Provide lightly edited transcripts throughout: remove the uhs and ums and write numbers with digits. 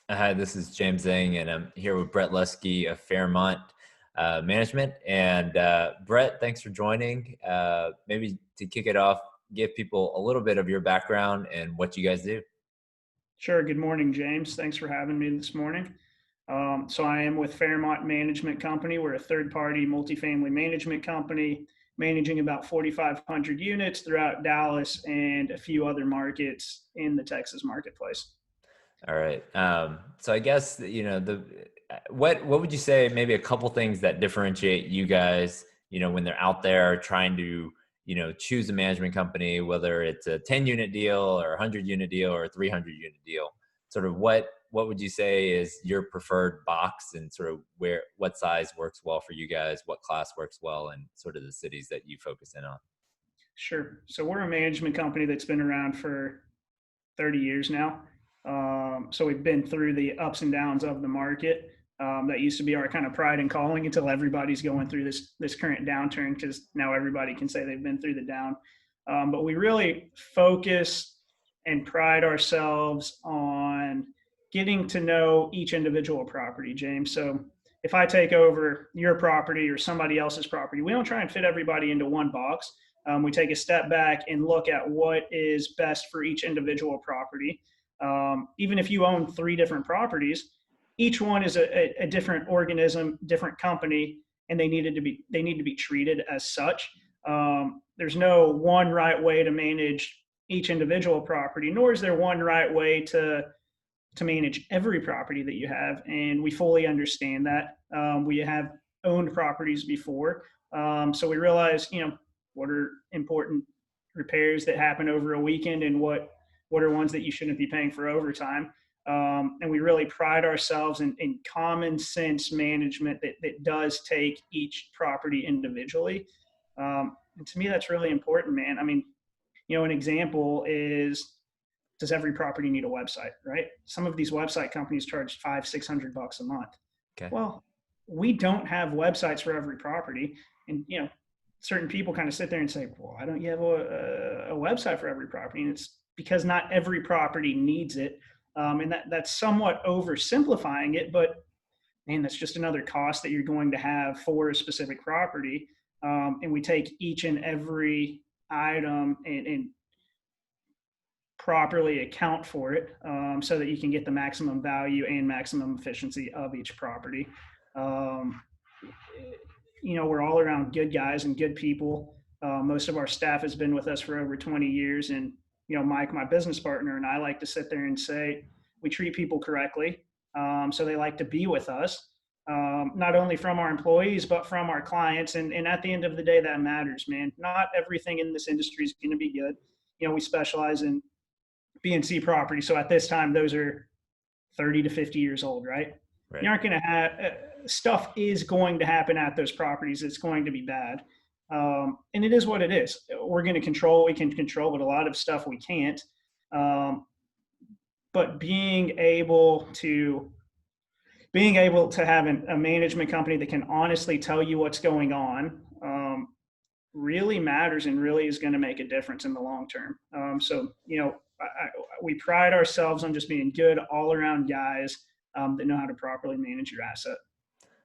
Hi, this is James Zhang, and I'm here with Brett Luskey of Fairmont Management. And Brett, thanks for joining. Maybe to kick it off, give people a little bit of your background and what you guys do. Sure. Good morning, James. Thanks for having me this morning. So I am with Fairmont Management Company. We're a third-party multifamily management company managing about 4,500 units throughout Dallas and a few other markets in the Texas marketplace. All right. So I guess the what would you say maybe a couple things that differentiate you guys, when they're out there trying to choose a management company, whether it's a 10-unit deal or a 100-unit deal or a 300-unit deal. Sort of what would you say is your preferred box, and sort of what size works well for you guys, what class works well, and sort of the cities that you focus in on. Sure. So we're a management company that's been around for 30 years now. So we've been through the ups and downs of the market. That used to be our kind of pride and calling until everybody's going through this current downturn, because now everybody can say they've been through the down. But we really focus and pride ourselves on getting to know each individual property, James. So if I take over your property or somebody else's property, we don't try and fit everybody into one box. We take a step back and look at what is best for each individual property. Even if you own three different properties, each one is a different organism, different company, and they need to be treated as such. There's no one right way to manage each individual property, nor is there one right way to manage every property that you have. And we fully understand that. We have owned properties before, so we realize, what are important repairs that happen over a weekend, and what are ones that you shouldn't be paying for overtime. And we really pride ourselves in common sense management that does take each property individually. And to me, that's really important, man. I mean, an example is, does every property need a website, right? Some of these website companies charge 500-600 bucks a month. Okay. Well, we don't have websites for every property. And, certain people kind of sit there and say, well, why don't you have a website for every property? And it's because not every property needs it. And that's somewhat oversimplifying it, but man, that's just another cost that you're going to have for a specific property. And we take each and every item and properly account for it, so that you can get the maximum value and maximum efficiency of each property. Um, we're all around good guys and good people. Most of our staff has been with us for over 20 years. And, Mike, my business partner, and I like to sit there and say, we treat people correctly. So they like to be with us, not only from our employees, but from our clients. And at the end of the day, that matters, man. Not everything in this industry is going to be good. We specialize in B and C property. So at this time, those are 30 to 50 years old, right? Right. You aren't going to have stuff is going to happen at those properties. It's going to be bad. And it is what it is. We're going to control what we can control, but a lot of stuff we can't. But being able to have a management company that can honestly tell you what's going on, really matters and really is going to make a difference in the long term. So, we pride ourselves on just being good all around guys, that know how to properly manage your asset.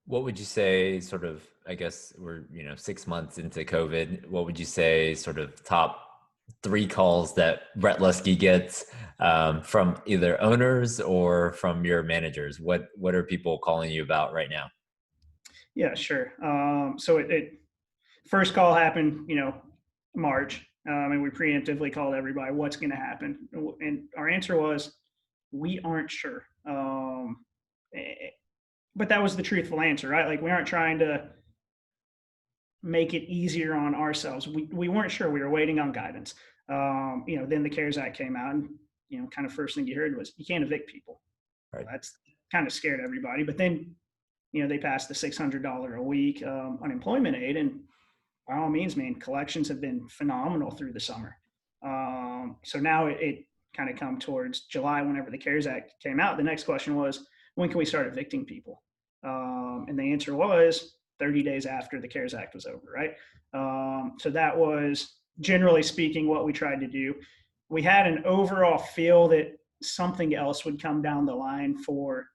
What would you say, sort of, I guess we're, 6 months into COVID, what would you say sort of top three calls that Brett Luskey gets, from either owners or from your managers? What are people calling you about right now? Yeah, sure. So it first call happened, March, and we preemptively called everybody, what's going to happen? And our answer was, we aren't sure. But that was the truthful answer, right? Like, we aren't trying to make it easier on ourselves. We weren't sure. We were waiting on guidance. Then the CARES Act came out, and kind of first thing you heard was, you can't evict people. Well, Right. that's kind of scared everybody. But then they passed the $600 a week unemployment aid, and by all means, man, collections have been phenomenal through the summer. So now it kind of come towards July, whenever the CARES Act came out. The next question was, when can we start evicting people? And the answer was 30 days after the CARES Act was over, right? So that was, generally speaking, what we tried to do. We had an overall feel that something else would come down the line for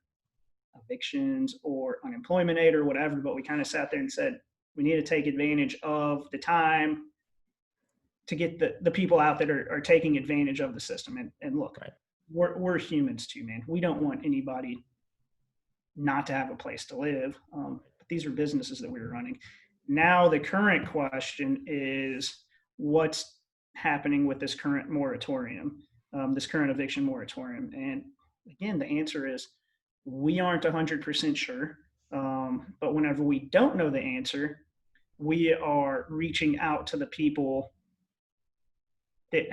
evictions or unemployment aid or whatever. But we kind of sat there and said, we need to take advantage of the time to get the people out that are taking advantage of the system. And look, Right. we're humans too, man. We don't want anybody not to have a place to live. But these are businesses that we were running. Now the current question is what's happening with this current moratorium, this current eviction moratorium. And again, the answer is we aren't 100% sure. But whenever we don't know the answer, we are reaching out to the people that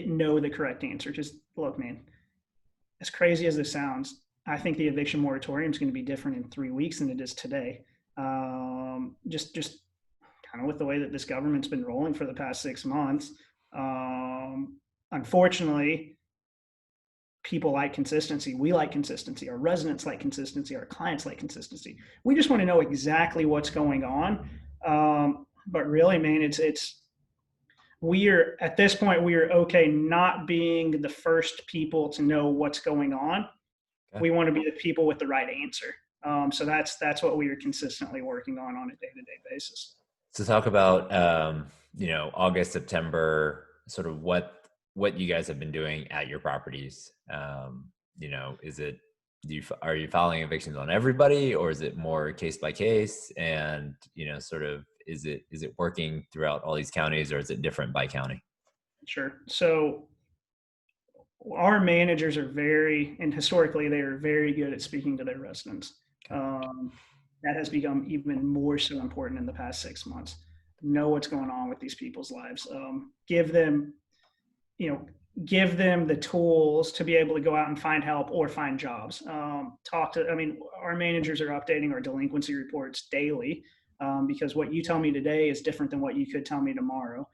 know the correct answer. Just look, man, as crazy as this sounds, I think the eviction moratorium is going to be different in 3 weeks than it is today. Just kind of with the way that this government's been rolling for the past 6 months. Unfortunately, people like consistency. We like consistency. Our residents like consistency. Our clients like consistency. We just want to know exactly what's going on. But really, man, at this point, we are okay not being the first people to know what's going on. Okay. We want to be the people with the right answer. So that's what we are consistently working on a day-to-day basis. So talk about, August, September, sort of what you guys have been doing at your properties. Are you filing evictions on everybody, or is it more case by case? And, sort of, is it working throughout all these counties, or is it different by county? Sure. So our managers are and historically they are very good at speaking to their residents. That has become even more so important in the past 6 months. Know what's going on with these people's lives. Give them the tools to be able to go out and find help or find jobs. Our managers are updating our delinquency reports daily because what you tell me today is different than what you could tell me tomorrow.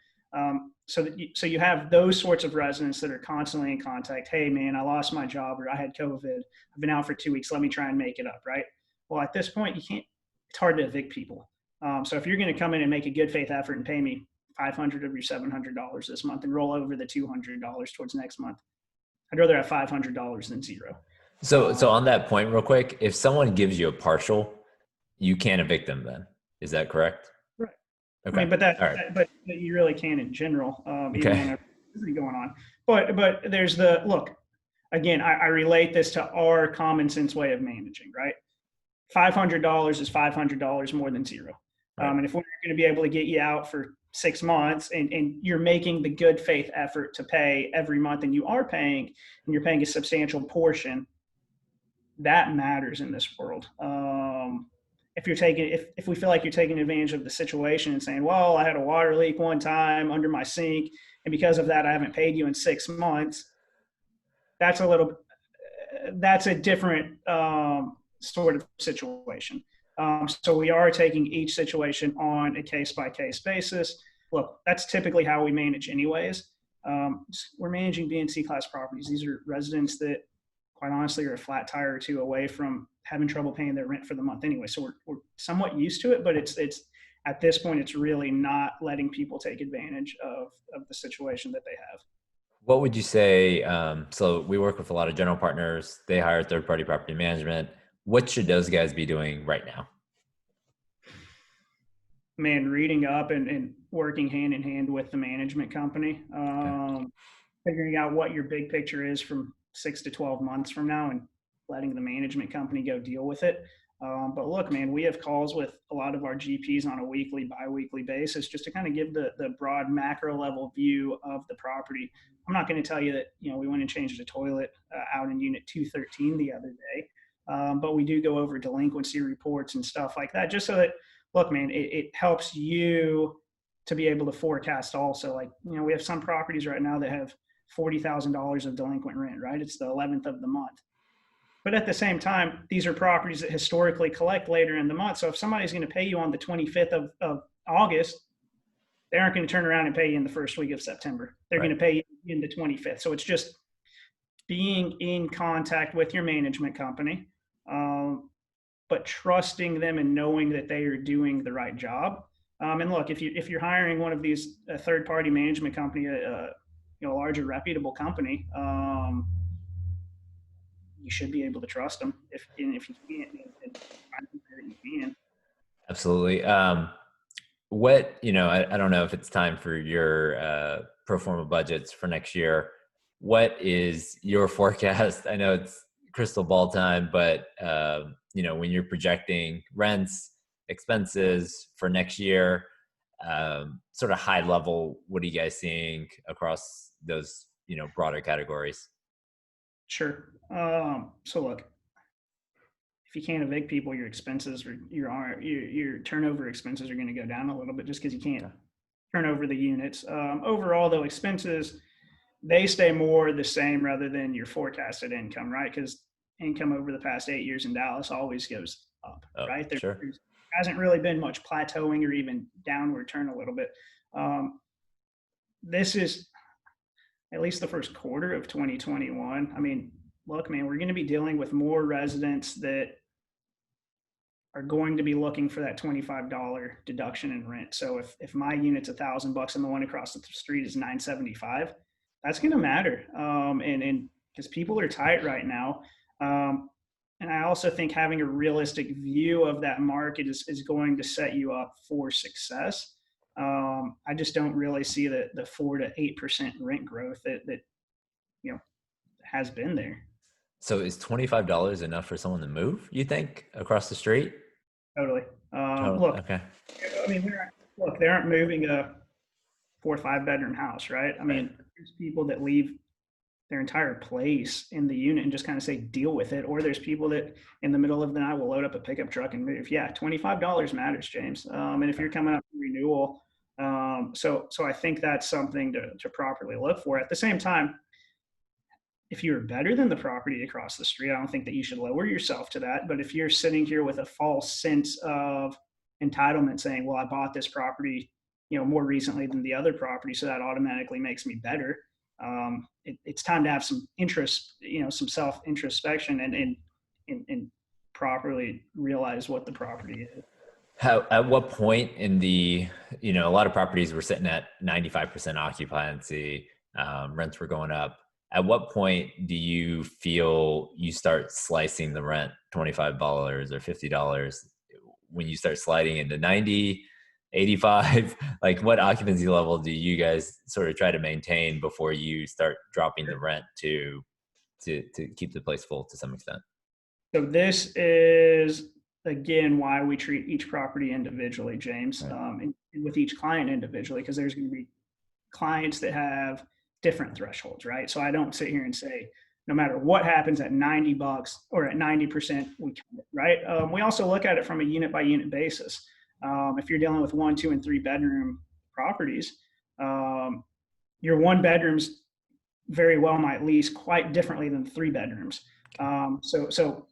So you have those sorts of residents that are constantly in contact. Hey, man, I lost my job, or I had COVID. I've been out for 2 weeks. Let me try and make it up, right? Well, at this point, it's hard to evict people. So if you're going to come in and make a good faith effort and pay me $500 of your $700 this month and roll over the $200 towards next month, I'd rather have $500 than zero. So on that point, real quick, if someone gives you a partial, you can't evict them then. Is that correct? Right. Okay. I mean, but you really can in general, even when there's going on. But there's look, again, I relate this to our common sense way of managing, right? $500 is $500 more than zero. Right. And if we're going to be able to get you out for 6 months and you're making the good faith effort to pay every month, and you are paying, and you're paying a substantial portion, that matters in this world. If we feel like you're taking advantage of the situation and saying, well, I had a water leak one time under my sink, and because of that, I haven't paid you in 6 months, that's a different sort of situation. So we are taking each situation on a case-by-case basis. Look, that's typically how we manage anyways. We're managing B and C class properties. These are residents that, quite honestly, are a flat tire or two away from having trouble paying their rent for the month anyway. So we're somewhat used to it, but it's at this point, it's really not letting people take advantage of the situation that they have. What would you say? So we work with a lot of general partners. They hire third-party property management. What should those guys be doing right now? Man, reading up and working hand in hand with the management company, figuring out what your big picture is from 6 to 12 months from now, and letting the management company go deal with it. But look, man, we have calls with a lot of our GPs on a weekly, bi-weekly basis just to kind of give the broad macro level view of the property. I'm not going to tell you that, we went and changed the toilet out in unit 213 the other day. But we do go over delinquency reports and stuff like that, just so that, look, man, it helps you to be able to forecast also. Like, we have some properties right now that have $40,000 of delinquent rent, right? It's the 11th of the month. But at the same time, these are properties that historically collect later in the month. So if somebody's going to pay you on the 25th of August, they aren't going to turn around and pay you in the first week of September. They're going to pay you in the 25th. So it's just being in contact with your management company, but trusting them and knowing that they are doing the right job. And look, if you're hiring one of these third-party management company, a larger reputable company, you should be able to trust them. If you can't, you can. Absolutely. I don't know if it's time for your pro forma budgets for next year. What is your forecast? I know it's crystal ball time, but when you're projecting rents, expenses for next year, sort of high level, what are you guys seeing across those, broader categories? Sure. So look, if you can't evict people, your expenses or your turnover expenses are going to go down a little bit just because you can't turn over the units. Overall, though, expenses they stay more the same rather than your forecasted income, right? Because income over the past 8 years in Dallas always goes up, Oh, right? There sure. hasn't really been much plateauing or even downward turn a little bit. This is at least the first quarter of 2021. I mean, look, man, we're going to be dealing with more residents that are going to be looking for that $25 deduction in rent. So if my unit's $1,000 and the one across the street is $975, that's going to matter. And because people are tight right now. And I also think having a realistic view of that market is going to set you up for success. I just don't really see the 4 to 8% rent growth that you know has been there. So is $25 enough for someone to move, you think, across the street? Totally. Totally. Look, Okay. I mean, they aren't moving a 4 or 5 bedroom house, right? I Right. mean, there's people that leave their entire place in the unit and just kind of say deal with it, or there's people that in the middle of the night will load up a pickup truck and move. Yeah, $25 matters, James. And if you're coming up for renewal, so I think that's something to properly look for. At the same time, if you're better than the property across the street, I don't think that you should lower yourself to that. But if you're sitting here with a false sense of entitlement saying, well, I bought this property, more recently than the other property, so that automatically makes me better. It's time to have some interest, some self introspection and properly realize what the property is. At what point in a lot of properties were sitting at 95% occupancy, rents were going up. At what point do you feel you start slicing the rent $25 or $50 when you start sliding into 90, 85? Like what occupancy level do you guys sort of try to maintain before you start dropping the rent to keep the place full to some extent? So this is again why we treat each property individually, James, Right. and with each client individually, because there's going to be clients that have different thresholds, right? So I don't sit here and say, no matter what happens at $90 or at 90%, we count it, right? We also look at it from a unit by unit basis. If you're dealing with 1, 2, and 3 bedroom properties, your 1 bedrooms very well might lease quite differently than 3 bedrooms. So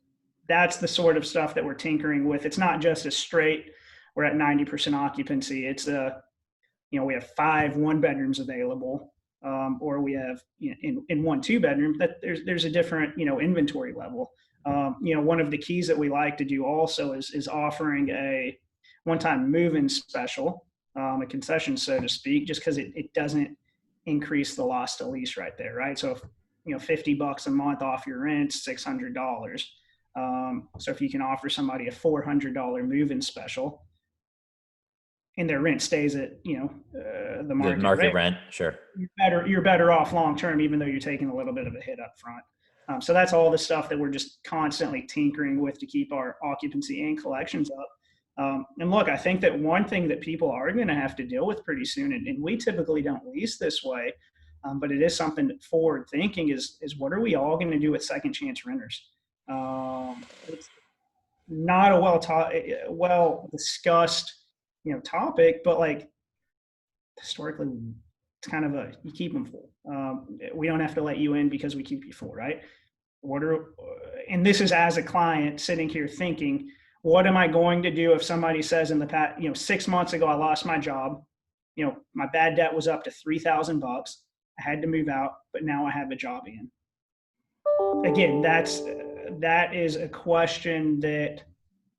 that's the sort of stuff that we're tinkering with. It's not just a straight, we're at 90% occupancy. It's we have 5 1 bedrooms available, or we have in 1 2 bedroom that there's a different inventory level. One of the keys that we like to do also is offering a one-time move-in special, a concession so to speak, just because it doesn't increase the loss to lease right there, right? So if $50 a month off your rent, $600. So if you can offer somebody a $400 move-in special, and their rent stays at the The market market rate, rent, sure. you're better off long term, even though you're taking a little bit of a hit up front. So that's all the stuff that we're just constantly tinkering with to keep our occupancy and collections up. And look, I think that one thing that people are going to have to deal with pretty soon, and we typically don't lease this way, but it is something that forward thinking is what are we all going to do with second chance renters? It's not a well discussed topic, but like historically it's kind of you keep them full. We don't have to let you in because we keep you full, right? And this is as a client sitting here thinking, what am I going to do if somebody says in the past, 6 months ago I lost my job, my bad debt was up to $3,000, I had to move out, but now I have a job again. Again, that is a question that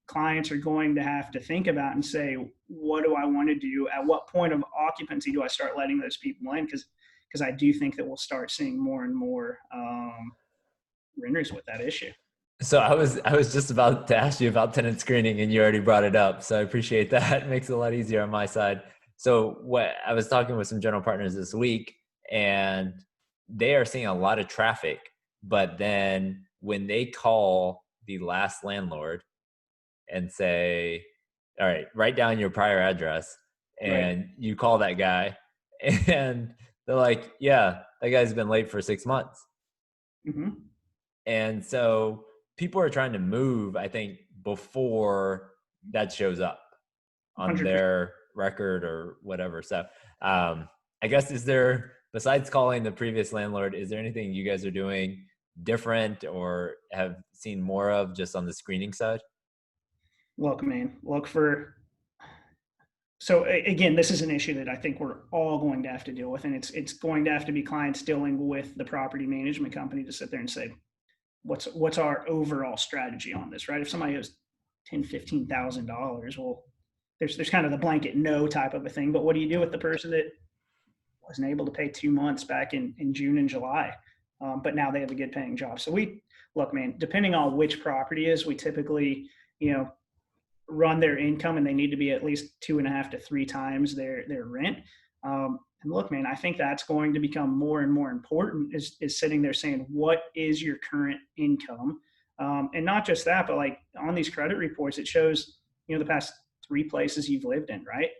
clients are going to have to think about and say, what do I want to do? At what point of occupancy do I start letting those people in? Because because I do think that we'll start seeing more and more renters with that issue. So I was just about to ask you about tenant screening, and you already brought it up. So I appreciate that. It makes it a lot easier on my side. So what I was talking with some general partners this week, and they are seeing a lot of traffic. But then when they call the last landlord and say, "All right, write down your prior address," Right. and you call that guy, and they're like, "Yeah, that guy's been late for 6 months." Mm-hmm. And so people are trying to move, I think, before that shows up on 100%. their record or whatever. So I guess, is there, besides calling the previous landlord, is there anything you guys are doing different or have seen more of just on the screening side? Look, man, look for. So again, this is an issue that I think we're all going to have to deal with, and it's going to have to be clients dealing with the property management company to sit there and say, what's our overall strategy on this, right? If somebody has $10,000, $15,000, well, there's kind of the blanket no type of a thing. But what do you do with the person that wasn't able to pay 2 months back in June and July, but now they have a good paying job? So we look, man, depending on which property is, we typically, you know, run their income, and they need to be at least 2.5 to 3 times their rent. And look, man, I think that's going to become more and more important, is sitting there saying, what is your current income? And not just that, but like on these credit reports, it shows, the past 3 places you've lived in, right?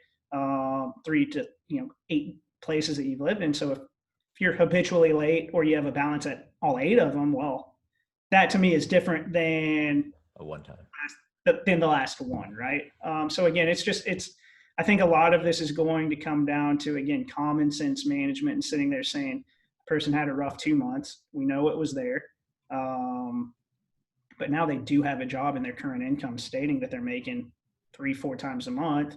3 to 8 places that you've lived in. So if you're habitually late or you have a balance at all 8 of them, well, that to me is different A one time. than the last one, right? So again, I think a lot of this is going to come down to, again, common sense management and sitting there saying, person had a rough 2 months. We know it was there. But now they do have a job and their current income stating that they're making 3-4 times a month.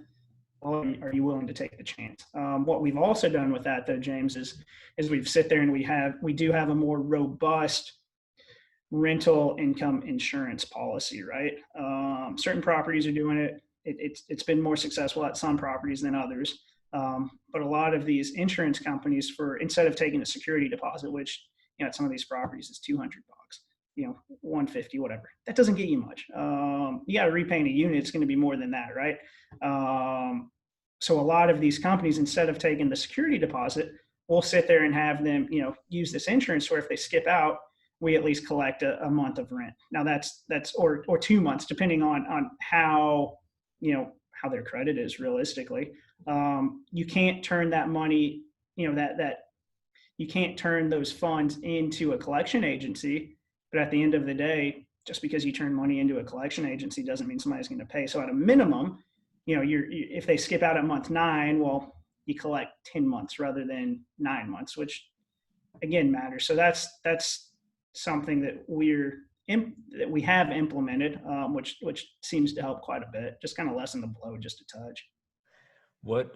Well, are you willing to take the chance? What we've also done with that, though, James, is we've sit there and we do have a more robust rental income insurance policy, right? Certain properties are doing it. It's been more successful at some properties than others. But a lot of these insurance companies, instead of taking a security deposit, which at some of these properties is $200, 150, whatever, that doesn't get you much. You got to repaint a unit; it's going to be more than that, right? So a lot of these companies, instead of taking the security deposit, will sit there and have them, use this insurance where if they skip out, we at least collect a month of rent. Now that's or 2 months, depending on how how their credit is realistically. You can't turn that money, that you can't turn those funds into a collection agency. But at the end of the day, just because you turn money into a collection agency doesn't mean somebody's going to pay. So at a minimum, if they skip out at month 9, well, you collect 10 months rather than 9 months, which again matters. So that's something that we have implemented, which seems to help quite a bit. Just kind of lessen the blow just a touch. What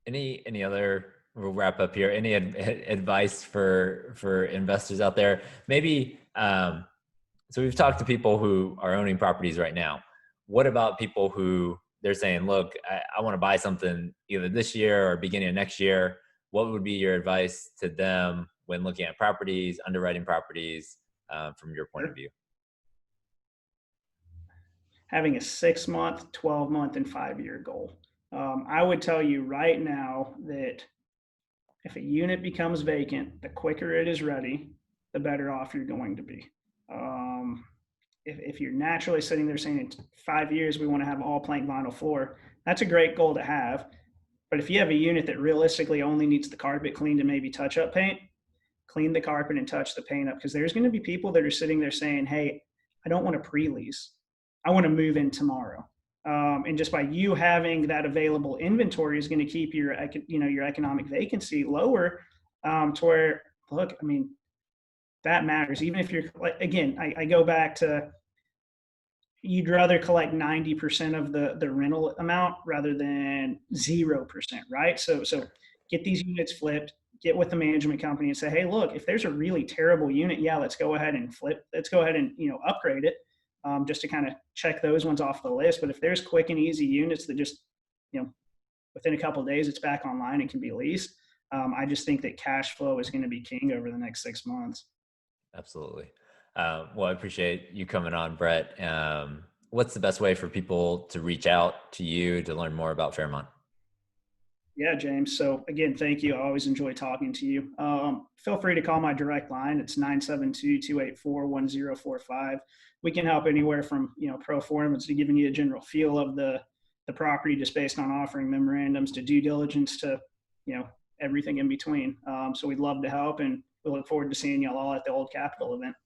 any other, we'll wrap up here, any advice for investors out there? Maybe so we've talked to people who are owning properties right now. What about people who they're saying, look, I want to buy something either this year or beginning of next year? What would be your advice to them when looking at properties, underwriting properties, from your point of view? Having a 6-month, 12-month, and 5-year goal. I would tell you right now that if a unit becomes vacant, the quicker it is ready, the better off you're going to be. If you're naturally sitting there saying in 5 years we want to have all plank vinyl floor, that's a great goal to have. But if you have a unit that realistically only needs the carpet cleaned and maybe touch up paint, clean the carpet and touch the paint up, because there's going to be people that are sitting there saying, hey, I don't want to pre-lease. I want to move in tomorrow. And just by you having that available inventory is going to keep your economic vacancy lower, to where, look, I mean, that matters. Even if you're, again, I go back to, you'd rather collect 90% of the rental amount rather than 0%, right? So get these units flipped, get with the management company and say, hey, look, if there's a really terrible unit, yeah, let's go ahead and upgrade it, just to kind of check those ones off the list. But if there's quick and easy units that just, within a couple of days, it's back online and can be leased, I just think that cash flow is going to be king over the next 6 months. Absolutely. Well, I appreciate you coming on, Brett. What's the best way for people to reach out to you to learn more about Fairmont? Yeah, James. So again, thank you. I always enjoy talking to you. Feel free to call my direct line. It's 972-284-1045. We can help anywhere from, pro formas to giving you a general feel of the property just based on offering memorandums to due diligence to, you know, everything in between. So we'd love to help, and we look forward to seeing y'all all at the Old Capitol event.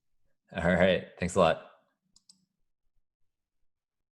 All right. Thanks a lot.